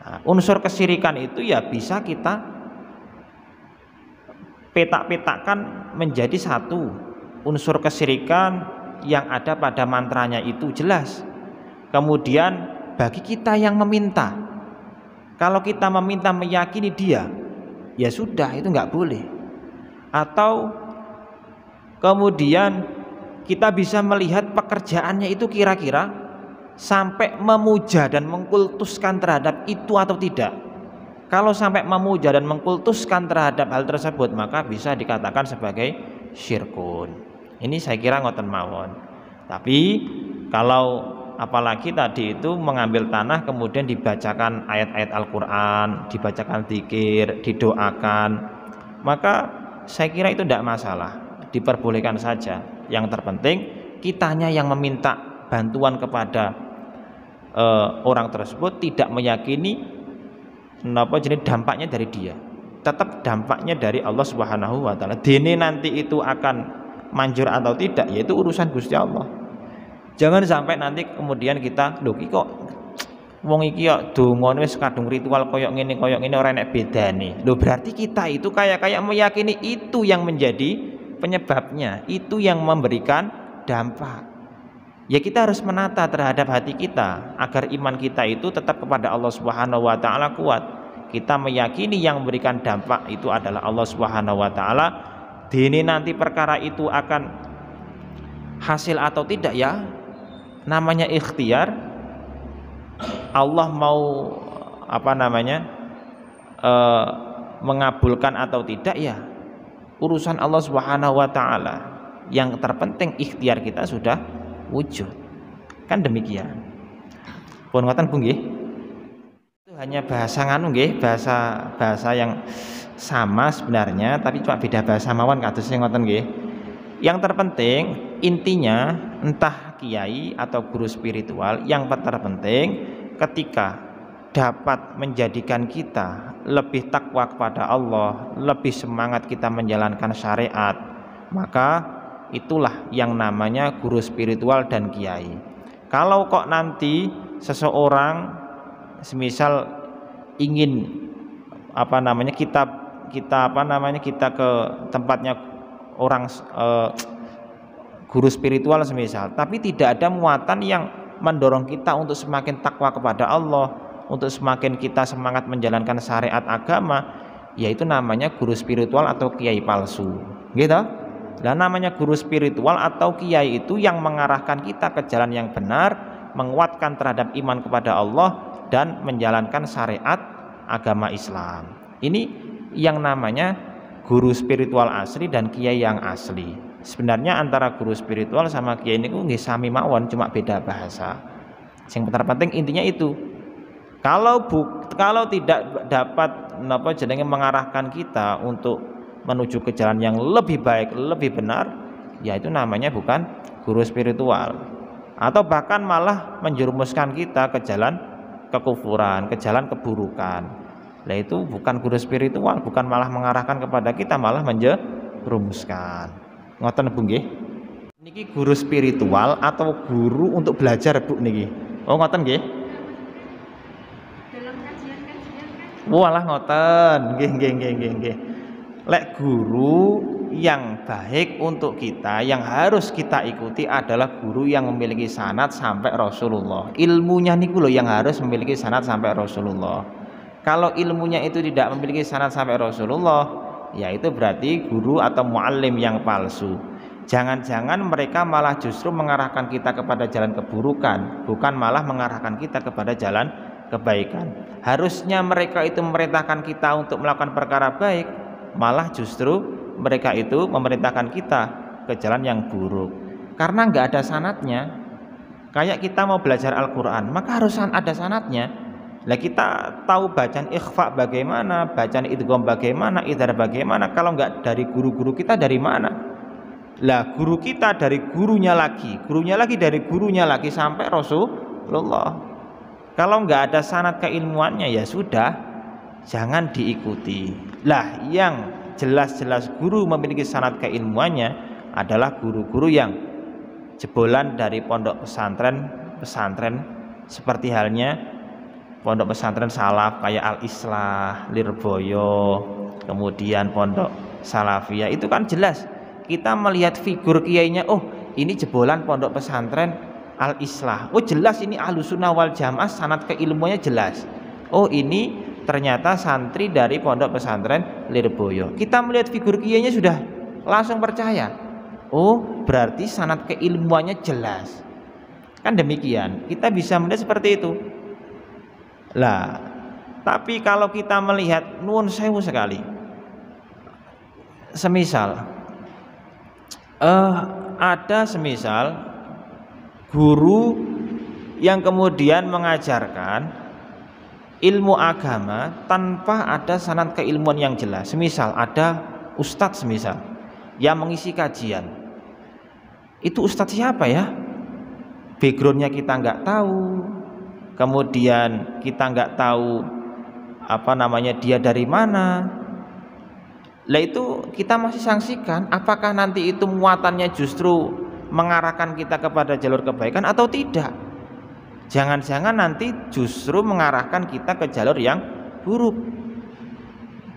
Nah, unsur kesyirikan itu ya bisa kita petak-petakkan menjadi satu. Unsur kesyirikan yang ada pada mantranya itu jelas. Kemudian bagi kita yang meminta, kalau kita meminta meyakini dia, ya sudah itu nggak boleh. Atau kemudian kita bisa melihat pekerjaannya itu kira-kira sampai memuja dan mengkultuskan terhadap itu atau tidak. Kalau sampai memuja dan mengkultuskan terhadap hal tersebut maka bisa dikatakan sebagai syirkun. Ini saya kira ngoten mawon. Tapi kalau apalagi tadi itu mengambil tanah kemudian dibacakan ayat-ayat Al-Qur'an, dibacakan zikir, didoakan, maka saya kira itu tidak masalah, diperbolehkan saja. Yang terpenting kitanya yang meminta bantuan kepada orang tersebut, tidak meyakini jenis dampaknya dari dia, tetap dampaknya dari Allah Subhanahu wa taala. Dene nanti itu akan manjur atau tidak, yaitu urusan Gusti Allah. Jangan sampai nanti kemudian kita lho kok wong iki kok dongane wis kadung ritual koyok ngene ora enek bedane. Lho berarti kita itu kayak meyakini itu yang menjadi penyebabnya, itu yang memberikan dampak. Ya kita harus menata terhadap hati kita agar iman kita itu tetap kepada Allah Subhanahu wa taala kuat. Kita meyakini yang memberikan dampak itu adalah Allah Subhanahu wa taala. Dene nanti perkara itu akan hasil atau tidak, ya namanya ikhtiar. Allah mau mengabulkan atau tidak, ya urusan Allah Subhanahu wa taala. Yang terpenting ikhtiar kita sudah wujud. Kan demikian. Pun ngoten Bu nggih. Itu hanya bahasa nganu nggih, bahasa yang sama sebenarnya, tapi cuma beda bahasa mawon kados sing ngoten nggih. Yang terpenting intinya entah kiai atau guru spiritual, yang terpenting ketika dapat menjadikan kita lebih takwa kepada Allah, lebih semangat kita menjalankan syariat, maka itulah yang namanya guru spiritual dan kiai. Kalau kok nanti seseorang semisal ingin kita ke tempatnya orang guru spiritual semisal, tapi tidak ada muatan yang mendorong kita untuk semakin takwa kepada Allah, untuk semakin kita semangat menjalankan syariat agama, yaitu namanya guru spiritual atau kiai palsu, gitu. Nah, namanya guru spiritual atau kiai itu yang mengarahkan kita ke jalan yang benar, menguatkan terhadap iman kepada Allah dan menjalankan syariat agama Islam. Ini yang namanya guru spiritual asli dan kiai yang asli. Sebenarnya antara guru spiritual sama kiai ini nggih sami mawon, cuma beda bahasa. Yang terpenting intinya itu. Kalau tidak dapat mengarahkan kita untuk menuju ke jalan yang lebih baik, lebih benar, ya itu namanya bukan guru spiritual. Atau bahkan malah menjerumuskan kita ke jalan kekufuran, ke jalan keburukan. Nah itu bukan guru spiritual, bukan malah mengarahkan kepada kita, malah menjerumuskan. Ngoten Bu nggih. Niki guru spiritual atau guru untuk belajar Bu niki? Oh ngoten nggih. Dalam kajian-kajian kan. Walah ngoten. Nggih. Lek guru yang baik untuk kita, yang harus kita ikuti adalah guru yang memiliki sanad sampai Rasulullah. Ilmunya niku loh yang harus memiliki sanad sampai Rasulullah. Kalau ilmunya itu tidak memiliki sanad sampai Rasulullah, ya itu berarti guru atau muallim yang palsu. Jangan-jangan mereka malah justru mengarahkan kita kepada jalan keburukan, bukan malah mengarahkan kita kepada jalan kebaikan. Harusnya mereka itu memerintahkan kita untuk melakukan perkara baik, malah justru mereka itu memerintahkan kita ke jalan yang buruk. Karena nggak ada sanadnya. Kayak kita mau belajar Al-Quran, maka harus ada sanadnya. Lah kita tahu bacaan ikhfa bagaimana, bacaan idgham bagaimana, idhar bagaimana. Kalau nggak dari guru-guru kita, dari mana? Lah guru kita dari gurunya lagi dari gurunya lagi sampai Rasulullah. Kalau nggak ada sanad keilmuannya, ya sudah, jangan diikuti. Lah yang jelas-jelas guru memiliki sanad keilmuannya adalah guru-guru yang jebolan dari pondok pesantren seperti halnya pondok pesantren salaf kayak Al-Islah, Lirboyo, kemudian pondok Salafiyah. Itu kan jelas kita melihat figur kiainya, oh ini jebolan pondok pesantren Al-Islah, oh jelas ini Ahlussunnah wal Jamaah, sanad keilmuannya jelas. Oh ini ternyata santri dari pondok pesantren Lirboyo. Kita melihat figur kiainya sudah langsung percaya. Oh, berarti sanad keilmuannya jelas. Kan demikian. Kita bisa melihat seperti itu. Lah, tapi kalau kita melihat nuwun sewu sekali. Semisal ada guru yang kemudian mengajarkan ilmu agama tanpa ada sanad keilmuan yang jelas. Semisal ada ustadz yang mengisi kajian, Itu ustadz siapa ya? Backgroundnya kita nggak tahu, kemudian kita nggak tahu dia dari mana. Lah itu kita masih sanksikan, apakah nanti itu muatannya justru mengarahkan kita kepada jalur kebaikan atau tidak? Jangan-jangan nanti justru mengarahkan kita ke jalur yang buruk,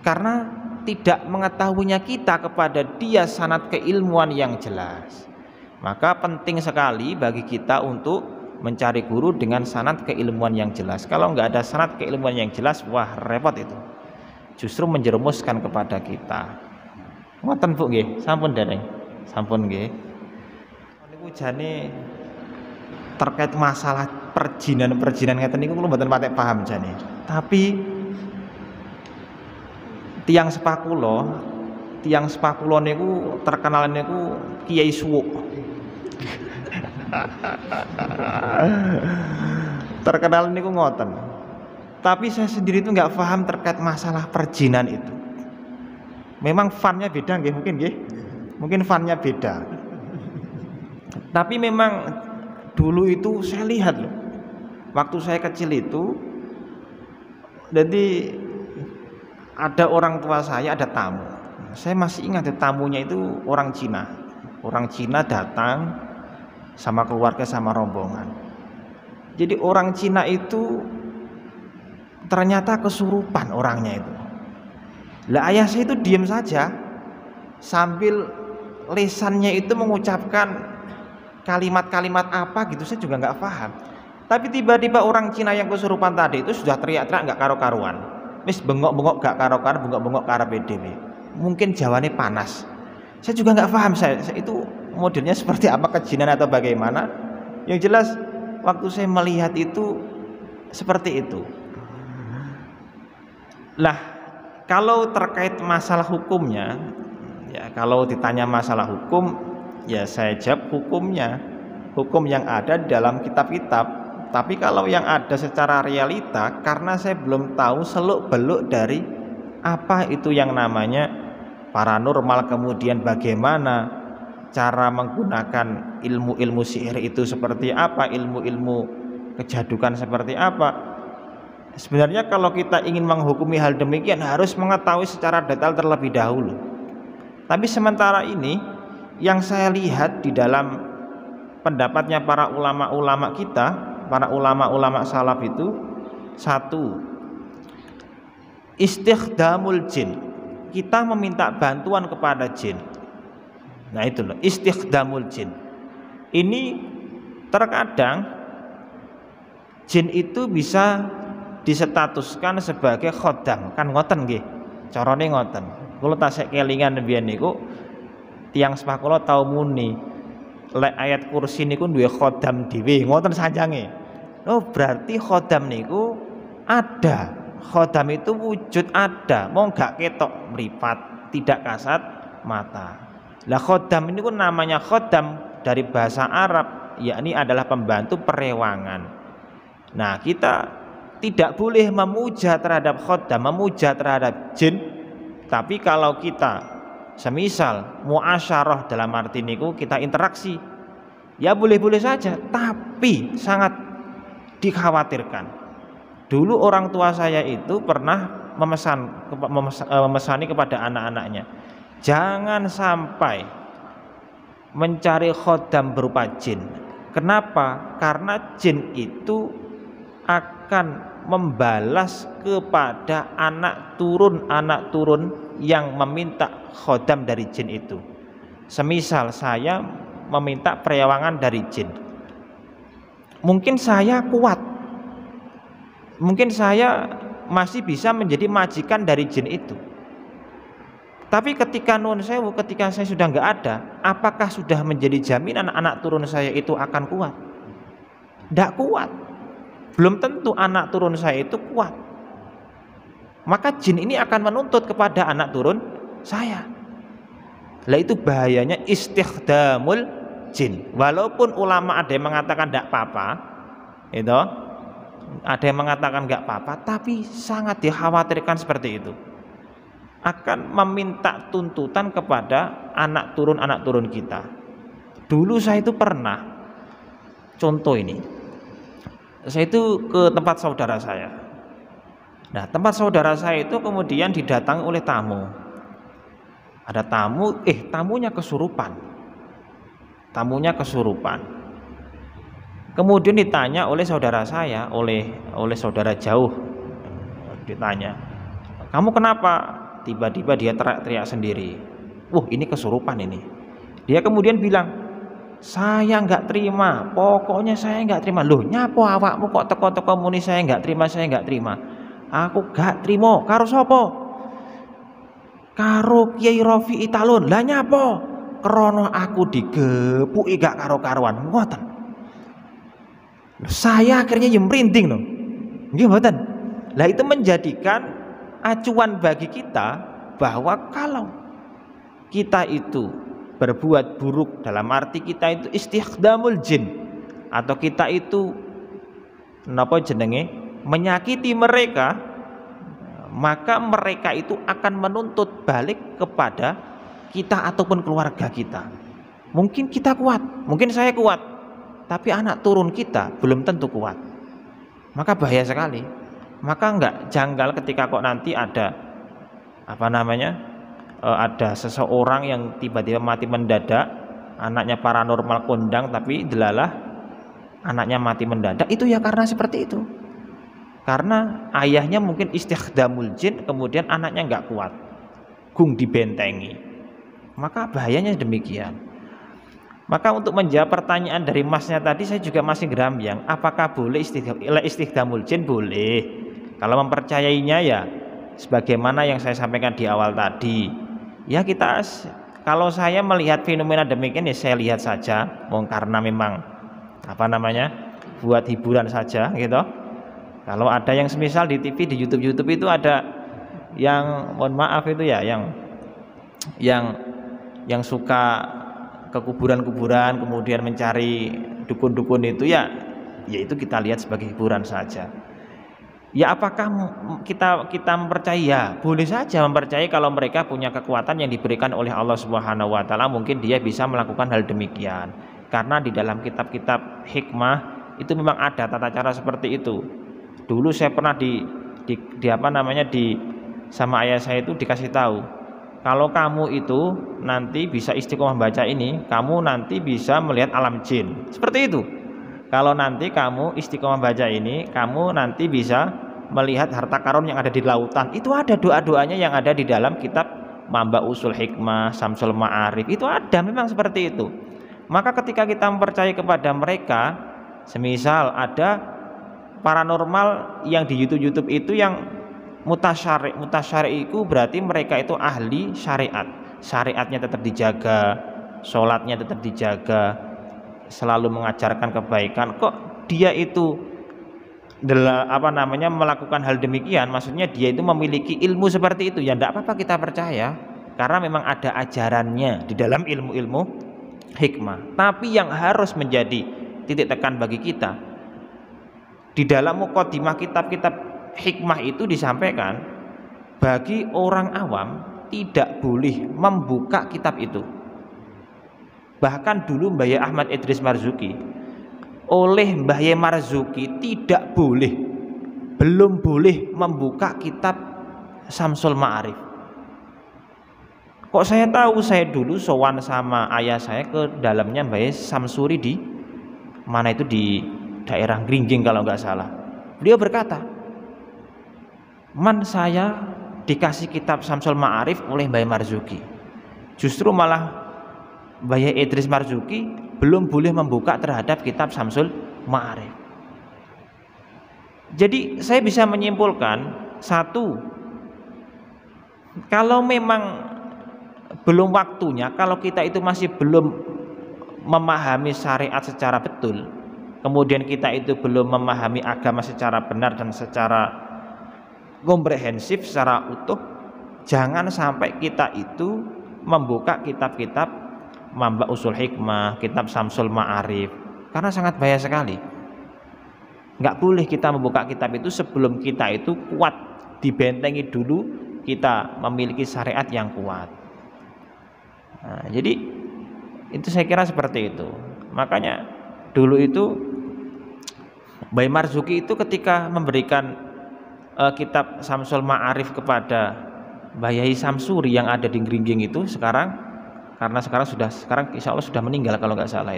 karena tidak mengetahuinya kita kepada dia sanad keilmuan yang jelas. Maka penting sekali bagi kita untuk mencari guru dengan sanad keilmuan yang jelas. Kalau nggak ada sanad keilmuan yang jelas, wah repot itu. Justru menjerumuskan kepada kita. Ngoten Bu nggih, sampun dereng. Sampun nggih. Niku jane terkait masalah perjinan ngeten niku kula mboten patek paham jane. Tapi tiang sepakulo niku terkenal niku Kiai Suwuk. Terkenal niku ngoten. Tapi saya sendiri itu nggak paham terkait masalah perjinan itu. Memang funnya beda nggih, mungkin funnya beda. Tapi memang dulu itu saya lihat loh, waktu saya kecil itu, jadi ada orang tua saya, ada tamu. Saya masih ingat tamunya itu orang Cina datang sama keluarga sama rombongan. Jadi orang Cina itu ternyata kesurupan orangnya itu. Lah ayah saya itu diam saja sambil lisannya itu mengucapkan kalimat-kalimat apa gitu, saya juga nggak paham. Tapi tiba-tiba orang Cina yang kesurupan tadi itu sudah teriak-teriak nggak karo-karuan. Wis bengok-bengok gak karo-karuan, bengok-bengok karepe dhewe. Mungkin jawane panas. Saya juga nggak paham saya itu modelnya seperti apa, kejinan atau bagaimana. Yang jelas waktu saya melihat itu seperti itu. Lah kalau terkait masalah hukumnya, ya kalau ditanya masalah hukum, ya saya jawab hukumnya, hukum yang ada di dalam kitab-kitab. Tapi kalau yang ada secara realita, karena saya belum tahu seluk-beluk dari apa itu yang namanya paranormal, kemudian bagaimana cara menggunakan ilmu-ilmu sihir itu seperti apa, ilmu-ilmu kejadukan seperti apa. Sebenarnya kalau kita ingin menghukumi hal demikian harus mengetahui secara detail terlebih dahulu. Tapi sementara ini yang saya lihat di dalam pendapatnya para ulama-ulama kita, para ulama-ulama salaf itu, satu, istighdamul jin, kita meminta bantuan kepada jin. Nah itu loh, istighdamul jin. Ini terkadang jin itu bisa disetatuskan sebagai khodam, kan ngoten nggih, carane ngoten. Kula tasik kelingan mbiyen niku tiyang sepah kula tau muni lek ayat kursi niku duwe khodam dhewe, ngoten sanjange. Oh berarti khodam niku ada, khodam itu wujud ada, mau gak ketok mripat, tidak kasat mata. Lah khodam ini pun namanya khodam dari bahasa Arab, yakni adalah pembantu perewangan. Nah kita tidak boleh memuja terhadap khodam, memuja terhadap jin. Tapi kalau kita semisal muasyarah dalam arti niku kita interaksi, ya boleh-boleh saja, tapi sangat dikhawatirkan. Dulu orang tua saya itu pernah memesani kepada anak-anaknya, jangan sampai mencari khodam berupa jin. Kenapa? Karena jin itu akan membalas kepada anak turun yang meminta khodam dari jin itu. Semisal saya meminta perewangan dari jin, mungkin saya kuat, mungkin saya masih bisa menjadi majikan dari jin itu. Tapi ketika ketika saya sudah nggak ada, apakah sudah menjadi jaminan anak turun saya itu akan kuat? Tidak kuat. Belum tentu anak turun saya itu kuat. Maka jin ini akan menuntut kepada anak turun saya. Lah itu bahayanya istighdamul jin. Walaupun ulama ada yang mengatakan tidak apa-apa, itu ada yang mengatakan nggak apa-apa, tapi sangat dikhawatirkan seperti itu. Akan meminta tuntutan kepada anak turun kita. Dulu saya itu pernah, contoh ini, saya itu ke tempat saudara saya. Nah, tempat saudara saya itu kemudian didatangi oleh tamu. Ada tamu, tamunya kesurupan. Tamunya kesurupan. Kemudian ditanya oleh saudara saya, oleh saudara jauh, ditanya, kamu kenapa? Tiba-tiba dia teriak-teriak sendiri. Ini kesurupan ini. Dia kemudian bilang, saya nggak terima, pokoknya saya nggak terima. Loh, nyapo awakmu kok teko-teko muni saya nggak terima. Aku gak terima karo sapa? Karo Kiai Rafi'i Talun. Lah nyapo? Krana aku digepuki gak karo-karuan. Ngoten. Saya akhirnya yang merinding loh. Nggih mboten. Lah itu menjadikan acuan bagi kita bahwa kalau kita itu berbuat buruk, dalam arti kita itu istikhdamul jin, atau kita itu napa jenenge menyakiti mereka, maka mereka itu akan menuntut balik kepada kita ataupun keluarga kita. Mungkin kita kuat, mungkin saya kuat, tapi anak turun kita belum tentu kuat. Maka bahaya sekali. Maka enggak janggal ketika kok nanti ada ada seseorang yang tiba-tiba mati mendadak, anaknya paranormal kondang tapi delalah anaknya mati mendadak. Itu ya karena seperti itu. Karena ayahnya mungkin istikhdamul jin, kemudian anaknya enggak kuat, gung dibentengi. Maka bahayanya demikian. Maka untuk menjawab pertanyaan dari masnya tadi, saya juga masih gerambyang. Apakah boleh istikhdamul jin? Boleh. Kalau mempercayainya ya sebagaimana yang saya sampaikan di awal tadi. Ya kalau saya melihat fenomena demikian ya saya lihat saja, karena memang buat hiburan saja gitu. Kalau ada yang semisal di TV, di YouTube itu ada yang mohon maaf itu ya, yang suka ke kuburan-kuburan kemudian mencari dukun-dukun itu ya itu kita lihat sebagai hiburan saja. Ya apakah kita mempercayai? Ya boleh saja mempercayai kalau mereka punya kekuatan yang diberikan oleh Allah Subhanahu wa taala, mungkin dia bisa melakukan hal demikian. Karena di dalam kitab-kitab hikmah itu memang ada tata cara seperti itu. Dulu saya pernah sama ayah saya itu dikasih tahu, kalau kamu itu nanti bisa istiqomah baca ini, kamu nanti bisa melihat alam jin. Seperti itu. Kalau nanti kamu istiqomah baca ini, kamu nanti bisa melihat harta karun yang ada di lautan. Itu ada doa-doanya yang ada di dalam kitab Mamba Usul Hikmah, Samsul Ma'arif. Itu ada memang seperti itu. Maka ketika kita mempercayai kepada mereka, semisal ada paranormal yang di YouTube itu yang mutasyari itu berarti mereka itu ahli syariat. Syariatnya tetap dijaga, sholatnya tetap dijaga, selalu mengajarkan kebaikan. Kok dia itu melakukan hal demikian, maksudnya dia itu memiliki ilmu seperti itu, ya tidak apa-apa kita percaya, karena memang ada ajarannya di dalam ilmu-ilmu hikmah. Tapi yang harus menjadi titik tekan bagi kita, di dalam mukadimah kitab-kitab hikmah itu disampaikan, bagi orang awam tidak boleh membuka kitab itu. Bahkan dulu Mbah Ahmad Idris Marzuki oleh Mbah Marzuki belum boleh membuka kitab Samsul Ma'arif. Kok saya tahu? Saya dulu sowan sama ayah saya ke dalamnya Mbah Samsuri di mana itu, di daerah Gringging kalau nggak salah. Beliau berkata, saya dikasih kitab Samsul Ma'arif oleh Mbah Marzuki. Justru malah Mbah Idris Marzuki belum boleh membuka terhadap kitab Samsul Ma'arif. Jadi saya bisa menyimpulkan, satu, kalau memang belum waktunya, kalau kita itu masih belum memahami syariat secara betul, kemudian kita itu belum memahami agama secara benar dan secara komprehensif, secara utuh, jangan sampai kita itu membuka kitab-kitab Mamba Usul Hikmah, kitab Samsul Ma'arif, karena sangat bahaya sekali. Nggak boleh kita membuka kitab itu sebelum kita itu kuat, dibentengi dulu, kita memiliki syariat yang kuat. Nah, jadi Itu saya kira seperti itu. Makanya dulu itu Mbah Marzuki itu ketika memberikan kitab Samsul Ma'arif kepada Mbah Yai Samsuri yang ada di Gringging itu sekarang, karena sekarang insya Allah sudah meninggal kalau nggak salah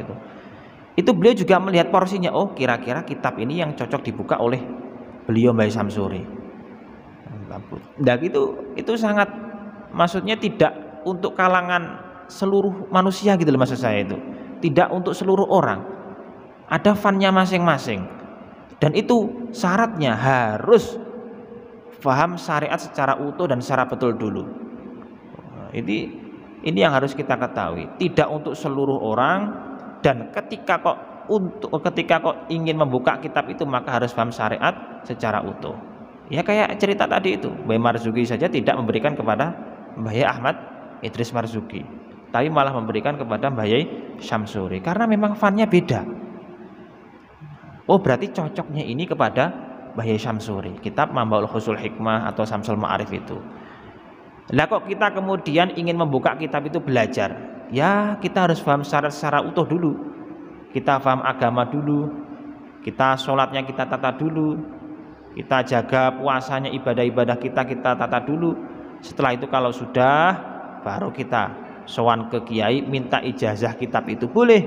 itu beliau juga melihat porsinya, oh kira-kira kitab ini yang cocok dibuka oleh beliau Mbah Yai Samsuri. Dan itu sangat, maksudnya tidak untuk kalangan seluruh manusia gitu loh, maksud saya itu tidak untuk seluruh orang, ada fannya masing-masing, dan itu syaratnya harus paham syariat secara utuh dan secara betul dulu. Ini yang harus kita ketahui, tidak untuk seluruh orang. Dan ketika kok ingin membuka kitab itu maka harus paham syariat secara utuh. Ya kayak cerita tadi itu, Mbah Marzuki saja tidak memberikan kepada Mbah Yai Ahmad Idris Marzuki, tapi malah memberikan kepada Mbah Yai Syamsuri karena memang fannya beda. Oh berarti cocoknya ini kepada Mbah Yai Syamsuri, kitab Mambaul Husul Hikmah atau Samsul Ma'arif itu. Lah kok kita kemudian ingin membuka kitab itu belajar, ya kita harus paham syarat secara utuh dulu. Kita paham agama dulu, kita sholatnya kita tata dulu, kita jaga puasanya, ibadah-ibadah kita tata dulu. Setelah itu kalau sudah, baru kita sowan ke kiai minta ijazah kitab itu, boleh.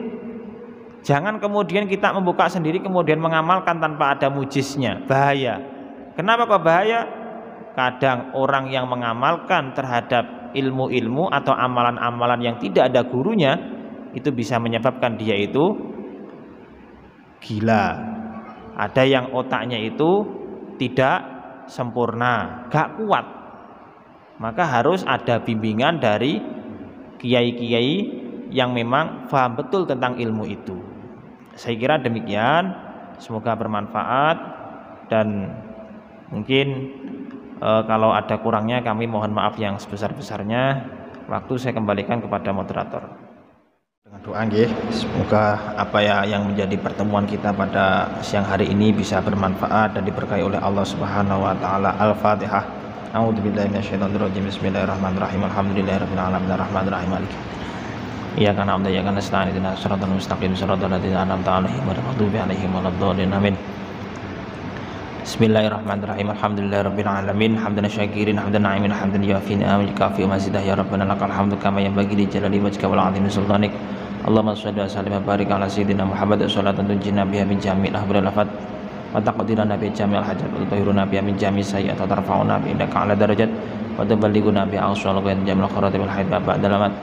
Jangan kemudian kita membuka sendiri kemudian mengamalkan tanpa ada mujiznya, bahaya. Kenapa kok bahaya? Kadang orang yang mengamalkan terhadap ilmu-ilmu atau amalan-amalan yang tidak ada gurunya itu bisa menyebabkan dia itu gila. Ada yang otaknya itu tidak sempurna, gak kuat, maka harus ada bimbingan dari kiai-kiai yang memang paham betul tentang ilmu itu. Saya kira demikian, semoga bermanfaat, dan mungkin kalau ada kurangnya kami mohon maaf yang sebesar-besarnya. Waktu saya kembalikan kepada moderator. Dengan doa nggih, semoga apa yang menjadi pertemuan kita pada siang hari ini bisa bermanfaat dan diberkahi oleh Allah Subhanahu wa taala. Al-Fatihah. A'udzubillahi minasyaitonir rajim. Bismillahirrahmanirrahim. Alhamdulillahirabbil alamin arrahmanirrahim maliki. Iyyaka na'budu wa iyyaka nasta'in ihdinas siratal mustaqim siratal ladzina an'amta 'alaihim ghairil maghdubi 'alaihim waladdallin. Amin. Bismillahirrahmanirrahim. Alhamdulillahirabbil alamin hamdan syakirin hamdan na'imin hamdan yuafi ni'amaka kafi mazidah ya rabbana lakal hamdu kama yanbaghi li jalali wajhika wal 'azimi sultanik. Allahumma shalli wa sallim wa barik ala sayyidina Muhammad salatan tunjina biha min jami'il ahwal lafat wa taqdiruna bi jami'il hajat wa tutahhiruna biha min jami'is sayyi'at wa tarfa'una bi indaka 'ala darajat wa tuballighuna bi aqsal ghayat jami'il khairat wal haid ba'da lamat.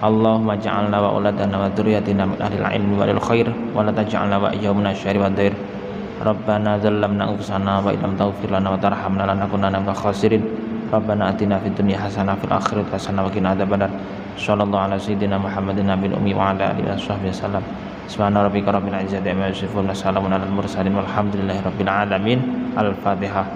Allahumma ja'alna wa auladana wa dzurriyyatina min ahlil ilmi wal khair wa la taj'alna wa iyyahum minasyarri wad dair. Rabbana dzallamna anfusana wa illam taghfir lana wa tarhamna lanakunanna minal khasirin. Rabbana atina fid dunya hasanah fil akhirati hasanah wa qina adzabannar. Sallallahu ala sayyidina Muhammadin nabiyil ummi wa ala alihi washabbihi wasallam. Subhana rabbika rabbil izzati amma yasifun wa salamun alal mursalin walhamdulillahi rabbil alamin. Al-Fatihah.